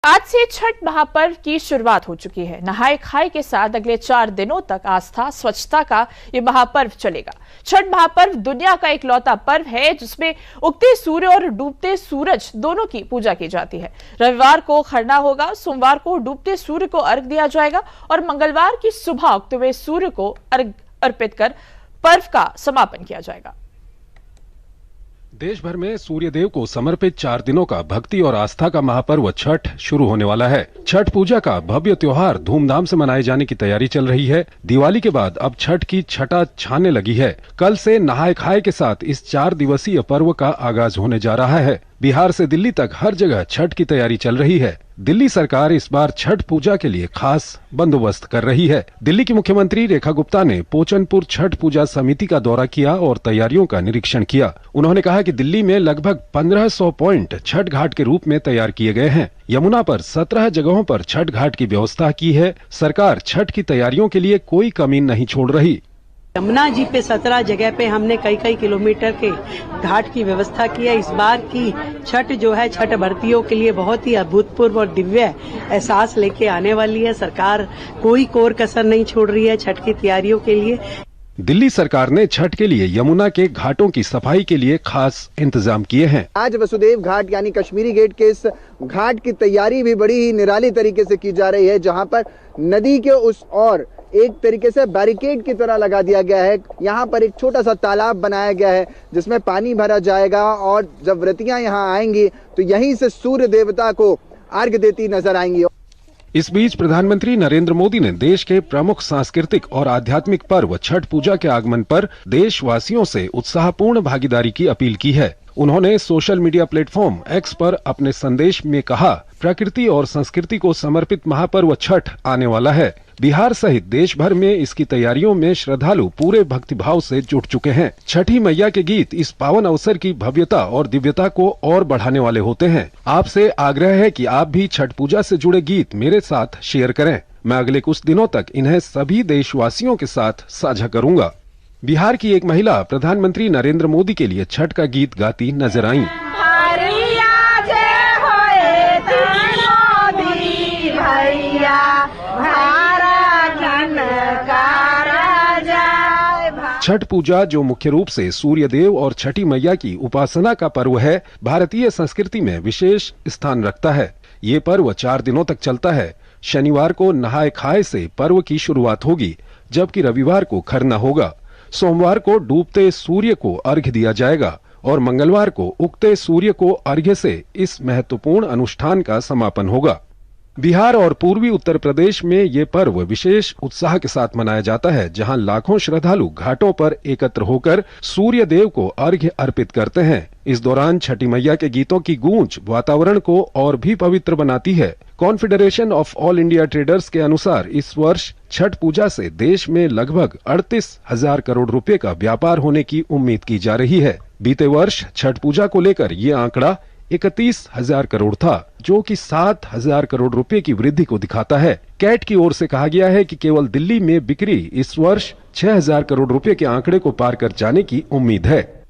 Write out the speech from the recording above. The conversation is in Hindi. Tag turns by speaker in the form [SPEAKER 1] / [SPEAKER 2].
[SPEAKER 1] आज से छठ महापर्व की शुरुआत हो चुकी है। नहाय खाए के साथ अगले 4 दिनों तक आस्था स्वच्छता का ये महापर्व चलेगा। छठ महापर्व दुनिया का इकलौता पर्व है जिसमें उगते सूर्य और डूबते सूरज दोनों की पूजा की जाती है। रविवार को खरना होगा, सोमवार को डूबते सूर्य को अर्घ दिया जाएगा और मंगलवार की सुबह उगते हुए सूर्य को अर्घ अर्पित कर पर्व का समापन किया जाएगा।
[SPEAKER 2] देश भर में सूर्यदेव को समर्पित 4 दिनों का भक्ति और आस्था का महापर्व छठ शुरू होने वाला है। छठ पूजा का भव्य त्योहार धूमधाम से मनाए जाने की तैयारी चल रही है। दिवाली के बाद अब छठ की छटा छाने लगी है। कल से नहाय खाए के साथ इस 4 दिवसीय पर्व का आगाज होने जा रहा है। बिहार से दिल्ली तक हर जगह छठ की तैयारी चल रही है। दिल्ली सरकार इस बार छठ पूजा के लिए खास बंदोबस्त कर रही है। दिल्ली की मुख्यमंत्री रेखा गुप्ता ने पोचनपुर छठ पूजा समिति का दौरा किया और तैयारियों का निरीक्षण किया। उन्होंने कहा कि दिल्ली में लगभग 1500 पॉइंट छठ घाट के रूप में तैयार किए गए हैं। यमुना पर 17 जगहों पर छठ घाट की व्यवस्था की है। सरकार छठ की तैयारियों के लिए कोई कमी नहीं छोड़ रही।
[SPEAKER 3] यमुना जी पे 17 जगह पे हमने कई किलोमीटर के घाट की व्यवस्था की है। इस बार की छठ जो है छठ व्रतियों के लिए बहुत ही अभूतपूर्व और दिव्य एहसास लेके आने वाली है। सरकार कोई कोर कसर नहीं छोड़ रही है छठ की तैयारियों के लिए।
[SPEAKER 2] दिल्ली सरकार ने छठ के लिए यमुना के घाटों की सफाई के लिए खास इंतजाम किए हैं।
[SPEAKER 4] आज वसुदेव घाट यानी कश्मीरी गेट के इस घाट की तैयारी भी बड़ी ही निराली तरीके से की जा रही है, जहां पर नदी के उस ओर एक तरीके से बैरिकेड की तरह लगा दिया गया है। यहाँ पर एक छोटा सा तालाब बनाया गया है जिसमें पानी भरा जाएगा और जब व्रतियां यहाँ आएंगी तो यहीं से सूर्य देवता को अर्घ देती नजर आएंगी।
[SPEAKER 2] इस बीच प्रधानमंत्री नरेंद्र मोदी ने देश के प्रमुख सांस्कृतिक और आध्यात्मिक पर्व छठ पूजा के आगमन पर देशवासियों से उत्साहपूर्ण भागीदारी की अपील की है। उन्होंने सोशल मीडिया प्लेटफॉर्म एक्स पर अपने संदेश में कहा, प्रकृति और संस्कृति को समर्पित महापर्व छठ आने वाला है। बिहार सहित देश भर में इसकी तैयारियों में श्रद्धालु पूरे भक्तिभाव से जुट चुके हैं। छठी मैया के गीत इस पावन अवसर की भव्यता और दिव्यता को और बढ़ाने वाले होते हैं। आपसे आग्रह है कि आप भी छठ पूजा से जुड़े गीत मेरे साथ शेयर करें। मैं अगले कुछ दिनों तक इन्हें सभी देशवासियों के साथ साझा करूंगा। बिहार की एक महिला प्रधानमंत्री नरेंद्र मोदी के लिए छठ का गीत गाती नजर आईं। छठ पूजा जो मुख्य रूप से सूर्यदेव और छठी मैया की उपासना का पर्व है, भारतीय संस्कृति में विशेष स्थान रखता है। ये पर्व 4 दिनों तक चलता है। शनिवार को नहाय खाए से पर्व की शुरुआत होगी, जबकि रविवार को खरना होगा। सोमवार को डूबते सूर्य को अर्घ्य दिया जाएगा और मंगलवार को उगते सूर्य को अर्घ्य से इस महत्वपूर्ण अनुष्ठान का समापन होगा। बिहार और पूर्वी उत्तर प्रदेश में ये पर्व विशेष उत्साह के साथ मनाया जाता है, जहां लाखों श्रद्धालु घाटों पर एकत्र होकर सूर्य देव को अर्घ्य अर्पित करते हैं। इस दौरान छठी मैया के गीतों की गूंज वातावरण को और भी पवित्र बनाती है। Confederation of all India traders के अनुसार इस वर्ष छठ पूजा से देश में लगभग 38,000 करोड़ रुपए का व्यापार होने की उम्मीद की जा रही है। बीते वर्ष छठ पूजा को लेकर ये आंकड़ा 31,000 करोड़ था, जो कि 7,000 करोड़ रुपए की वृद्धि को दिखाता है। कैट की ओर से कहा गया है कि केवल दिल्ली में बिक्री इस वर्ष 6,000 करोड़ रुपए के आंकड़े को पार कर जाने की उम्मीद है।